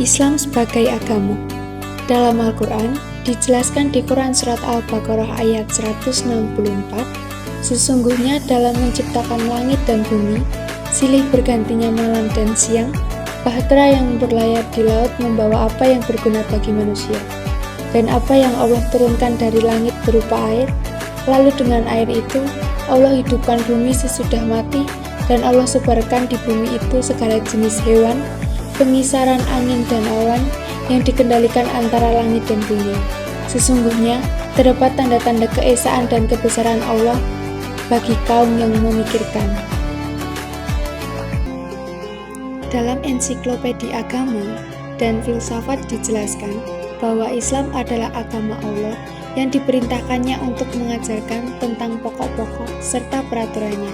Islam sebagai agama. Dalam Al-Quran, dijelaskan di Quran Surat Al-Baqarah ayat 164, sesungguhnya dalam menciptakan langit dan bumi, silih bergantinya malam dan siang, bahtera yang berlayar di laut membawa apa yang berguna bagi manusia, dan apa yang Allah turunkan dari langit berupa air, lalu dengan air itu, Allah hidupkan bumi sesudah mati, dan Allah sebarkan di bumi itu segala jenis hewan, pengisaran angin dan awan yang dikendalikan antara langit dan bumi. Sesungguhnya, terdapat tanda-tanda keesaan dan kebesaran Allah bagi kaum yang memikirkan. Dalam ensiklopedia agama dan filsafat dijelaskan bahwa Islam adalah agama Allah yang diperintahkannya untuk mengajarkan tentang pokok-pokok serta peraturannya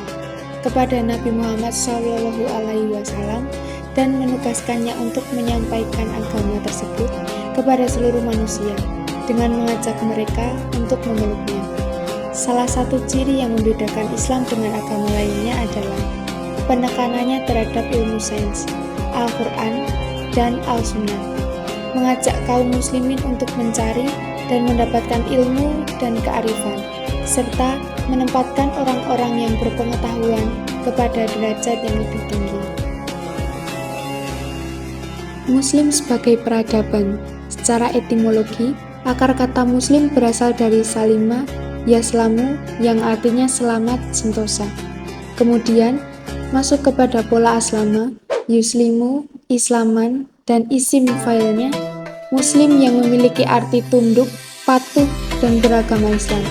kepada Nabi Muhammad SAW dan menugaskannya untuk menyampaikan agama tersebut kepada seluruh manusia dengan mengajak mereka untuk memeluknya. Salah satu ciri yang membedakan Islam dengan agama lainnya adalah penekanannya terhadap ilmu sains, Al-Quran, dan Al-Sunnah, mengajak kaum muslimin untuk mencari dan mendapatkan ilmu dan kearifan, serta menempatkan orang-orang yang berpengetahuan kepada derajat yang lebih tinggi. Muslim sebagai peradaban. Secara etimologi, akar kata muslim berasal dari salima, yaslamu, yang artinya selamat, sentosa. Kemudian, masuk kepada pola aslama, yuslimu, islaman, dan isim failnya, muslim yang memiliki arti tunduk, patuh, dan beragama Islam.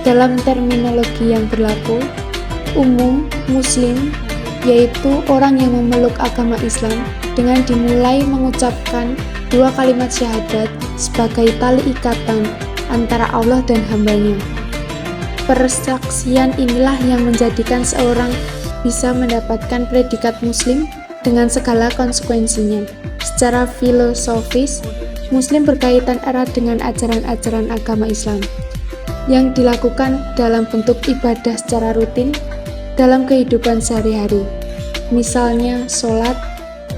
Dalam terminologi yang berlaku, umum muslim yaitu orang yang memeluk agama Islam dengan dimulai mengucapkan dua kalimat syahadat sebagai tali ikatan antara Allah dan hambanya. Persaksian inilah yang menjadikan seorang bisa mendapatkan predikat muslim dengan segala konsekuensinya. Secara filosofis, Muslim berkaitan erat dengan ajaran-ajaran agama Islam yang dilakukan dalam bentuk ibadah secara rutin dalam kehidupan sehari-hari. Misalnya sholat,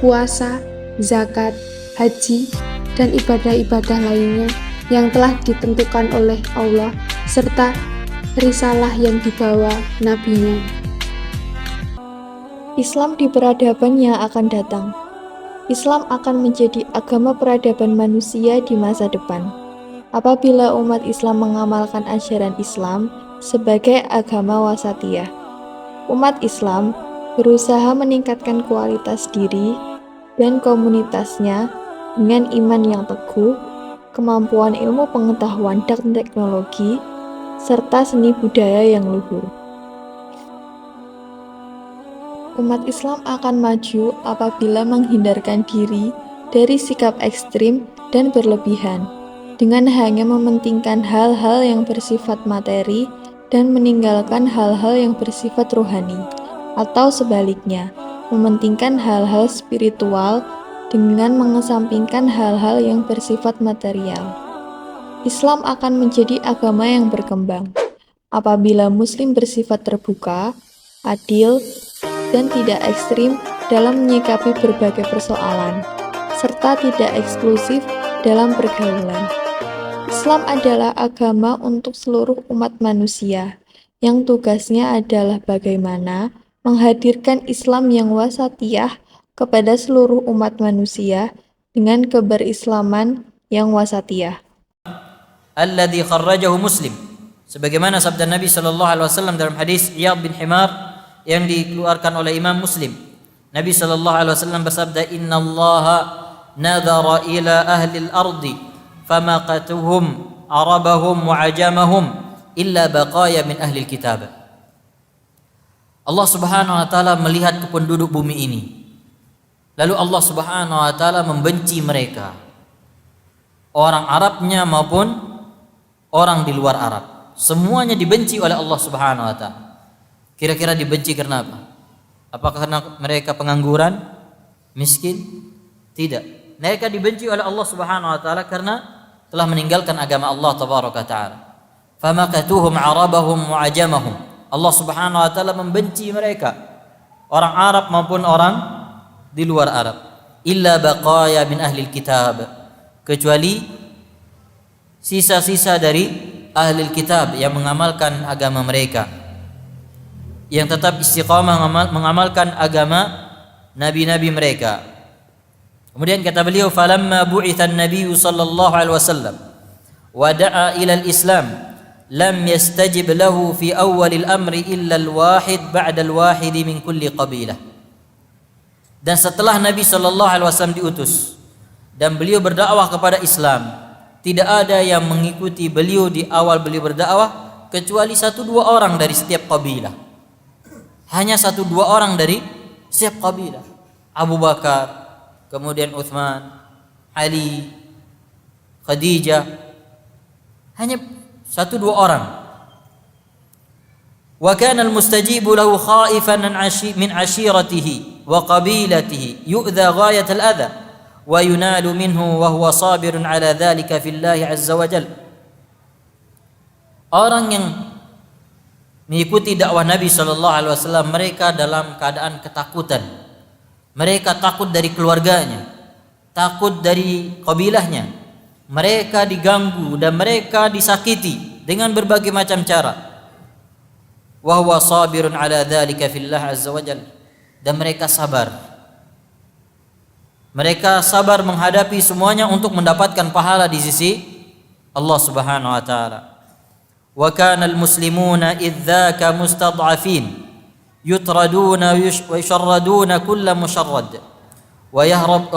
puasa, zakat, haji, dan ibadah-ibadah lainnya yang telah ditentukan oleh Allah serta risalah yang dibawa nabinya. Islam di peradaban yang akan datang. Islam akan menjadi agama peradaban manusia di masa depan. Apabila umat Islam mengamalkan ajaran Islam sebagai agama wasatiyah, umat Islam berusaha meningkatkan kualitas diri dan komunitasnya dengan iman yang teguh, kemampuan ilmu pengetahuan dan teknologi, serta seni budaya yang luhur. Umat Islam akan maju apabila menghindarkan diri dari sikap ekstrim dan berlebihan, dengan hanya mementingkan hal-hal yang bersifat materi dan meninggalkan hal-hal yang bersifat rohani, atau sebaliknya, mementingkan hal-hal spiritual dengan mengesampingkan hal-hal yang bersifat material. Islam akan menjadi agama yang berkembang apabila Muslim bersifat terbuka, adil, dan tidak ekstrim dalam menyikapi berbagai persoalan, serta tidak eksklusif dalam pergaulan. Islam adalah agama untuk seluruh umat manusia, yang tugasnya adalah bagaimana menghadirkan Islam yang wasatiyah kepada seluruh umat manusia dengan keberislaman yang wasatiyah. Alladzi kharrajahu Muslim, sebagaimana sabda Nabi SAW dalam hadis Iyad bin Himar yang dikeluarkan oleh Imam Muslim. Nabi SAW bersabda, Innallaha nadhara ila ahli al-ardi famaqatuhum arabahum wa ajamahum illa baqaya min ahli al-kitab. Allah Subhanahu wa taala melihat ke penduduk bumi ini. Lalu Allah Subhanahu wa taala membenci mereka, orang Arabnya maupun orang di luar Arab. Semuanya dibenci oleh Allah Subhanahu wa taala. Kira-kira dibenci karena apa? Apakah karena mereka pengangguran, miskin? Tidak. Mereka dibenci oleh Allah Subhanahu wa taala karena telah meninggalkan agama Allah tabaraka taala. Famaqatuhum arabahum wa ajamahum. Allah Subhanahu wa taala membenci mereka, orang Arab maupun orang di luar Arab. illa baqaya min ahli kitab, kecuali sisa-sisa dari ahli kitab yang mengamalkan agama mereka, yang tetap istiqamah mengamalkan agama nabi-nabi mereka. Kemudian kata beliau, falamma bu'itha an-nabiy sallallahu alaihi wasallam wa da'a ila al-islam lam yastajib lahu fi awwal al-amri illa al-wahid ba'da al-wahid min kulli qabilah. Dan setelah Nabi sallallahu alaihi wasallam diutus dan beliau berdakwah kepada Islam, tidak ada yang mengikuti beliau di awal beliau berdakwah kecuali 1-2 orang dari setiap kabilah. Hanya 1-2 orang dari setiap kabilah. Abu Bakar, kemudian Uthman, Ali, Khadijah, hanya 1-2 orang. Wa kana al-mustajibu lahu khaifan min ashiratihi wa qabilatihi yu'dha ghayat al-adha wa yunalu minhu wa huwa sabirun ala dhalika fillahi azza wa jalla. Orang yang mengikuti dakwah Nabi sallallahu alaihi wasallam, mereka dalam keadaan ketakutan. Mereka takut dari keluarganya, takut dari kabilahnya. Mereka diganggu dan mereka disakiti dengan berbagai macam cara. Wa huwa sabirun ala dzalika fillah azza wa jalla, dan mereka sabar. Mereka sabar menghadapi semuanya untuk mendapatkan pahala di sisi Allah Subhanahu wa taala. Wa kana al-muslimuna idzaka mustad'afin yutraduna wa yusharraduna kull musharrad wa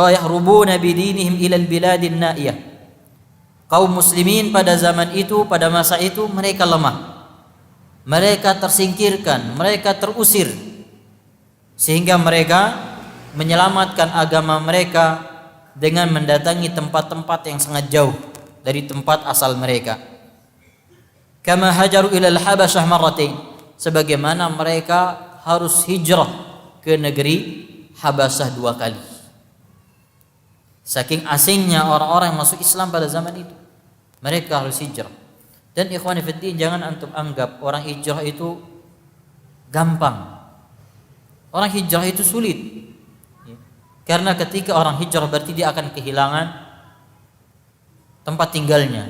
yahrubuna bidinihim ila al-bilad an-na'iyah. Kaum muslimin pada zaman itu, pada masa itu, mereka lemah. Mereka tersingkirkan, mereka terusir, sehingga mereka menyelamatkan agama mereka dengan mendatangi tempat-tempat yang sangat jauh dari tempat asal mereka. Kama hajaru ila al-Habasyah marratain, sebagaimana mereka harus hijrah ke negeri Habasyah 2 kali. Saking asingnya orang-orang yang masuk Islam pada zaman itu, mereka harus hijrah. Dan ikhwani fiddin, jangan antum anggap orang hijrah itu gampang. Orang hijrah itu sulit. Karena ketika orang hijrah berarti dia akan kehilangan tempat tinggalnya.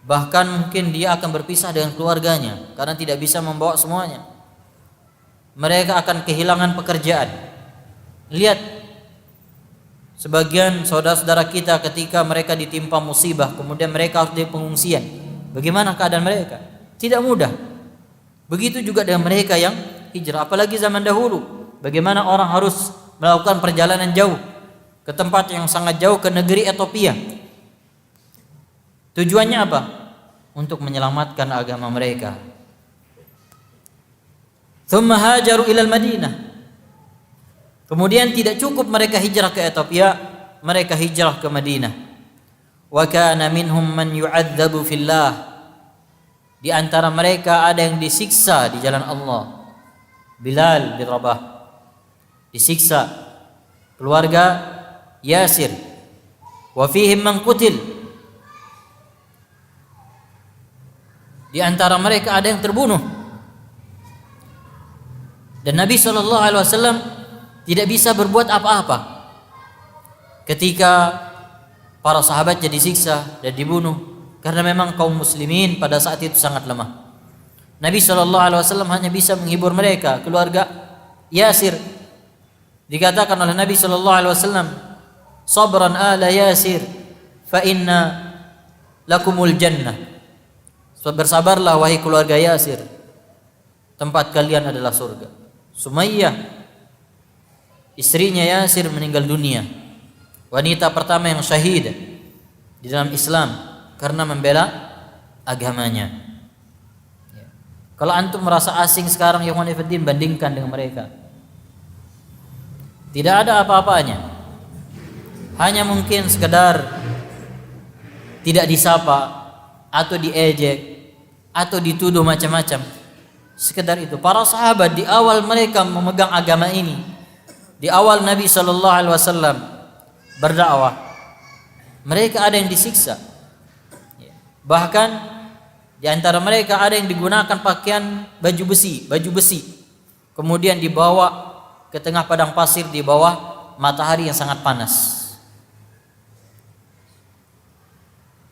Bahkan mungkin dia akan berpisah dengan keluarganya karena tidak bisa membawa semuanya. Mereka akan kehilangan pekerjaan. Lihat sebagian saudara-saudara kita ketika mereka ditimpa musibah, kemudian mereka harus di pengungsian. Bagaimana keadaan mereka? Tidak mudah. Begitu juga dengan mereka yang hijrah, apalagi zaman dahulu. Bagaimana orang harus melakukan perjalanan jauh ke tempat yang sangat jauh, ke negeri Ethiopia. Tujuannya apa? Untuk menyelamatkan agama mereka. Thumma hajaru ilal Madinah. Kemudian tidak cukup mereka hijrah ke Ethiopia, mereka hijrah ke Madinah. Wa kana minhum man yu'adzabu fillah. Di antara mereka ada yang disiksa di jalan Allah. Bilal bin Rabah disiksa, keluarga Yasir. Wa fihim man qutil. Di antara mereka ada yang terbunuh. Dan Nabi SAW tidak bisa berbuat apa-apa ketika para sahabatnya disiksa dan dibunuh, karena memang kaum muslimin pada saat itu sangat lemah. Nabi SAW hanya bisa menghibur mereka, keluarga Yasir. Dikatakan oleh Nabi SAW, sabran ala Yasir fa inna lakumul jannah. Bersabarlah wahai keluarga Yasir, tempat kalian adalah surga. Sumayyah, istrinya Yasir, meninggal dunia. Wanita pertama yang syahid di dalam Islam karena membela agamanya. Kalau antum merasa asing sekarang, ya ikhwanifiddin, bandingkan dengan mereka. Tidak ada apa-apanya. Hanya mungkin sekedar tidak disapa atau diejek atau dituduh macam-macam. Sekedar itu. Para sahabat di awal mereka memegang agama ini, di awal Nabi SAW berdakwah, mereka ada yang disiksa. Bahkan di antara mereka ada yang digunakan pakaian baju besi, kemudian dibawa ke tengah padang pasir di bawah matahari yang sangat panas.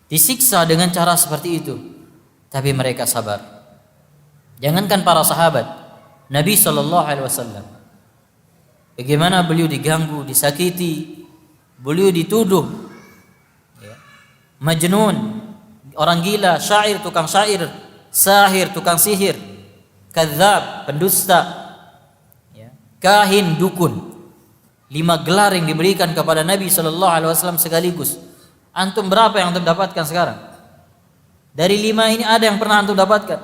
Disiksa dengan cara seperti itu, tapi mereka sabar. Jangankan para sahabat, Nabi SAW, bagaimana beliau diganggu, disakiti, beliau dituduh majnun, orang gila, syair, tukang syair, sahir, tukang sihir, kadzab, pendusta, kahin, dukun. 5 gelar yang diberikan kepada Nabi SAW sekaligus. Antum berapa yang antum dapatkan sekarang? Dari 5 ini ada yang pernah antum dapatkan?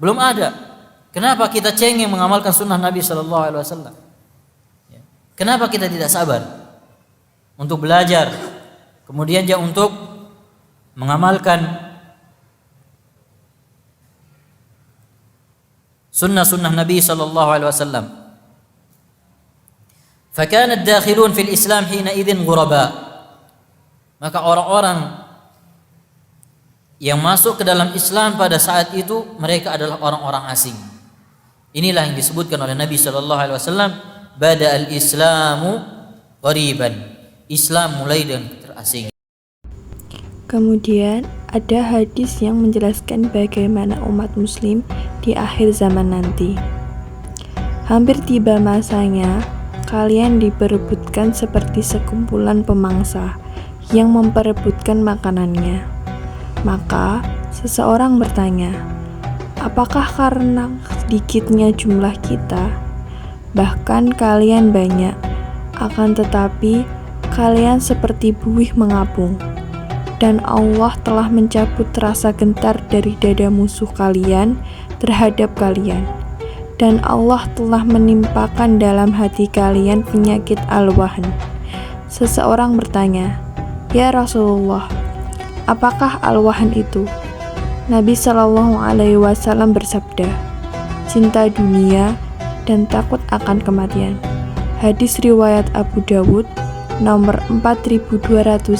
Belum ada. Kenapa kita cengeng mengamalkan sunnah Nabi SAW? Kenapa kita tidak sabar untuk belajar, kemudian juga untuk mengamalkan sunnah-sunnah Nabi SAW? فكان الداخلون في الإسلام حينئذ غرباء. Maka orang-orang yang masuk ke dalam Islam pada saat itu, mereka adalah orang-orang asing. Inilah yang disebutkan oleh Nabi SAW, bada al-islamu ghariban. Islam mulai dengan terasing. Kemudian ada hadis yang menjelaskan bagaimana umat muslim di akhir zaman nanti. Hampir tiba masanya kalian diperebutkan seperti sekumpulan pemangsa yang memperebutkan makanannya. Maka seseorang bertanya, apakah karena sedikitnya jumlah kita? Bahkan kalian banyak, akan tetapi kalian seperti buih mengapung, dan Allah telah mencabut rasa gentar dari dada musuh kalian terhadap kalian, dan Allah telah menimpakan dalam hati kalian penyakit al-wahn. Seseorang bertanya, ya Rasulullah, apakah al-wahn itu? Nabi SAW bersabda, cinta dunia dan takut akan kematian. Hadis riwayat Abu Dawud nomor 4297.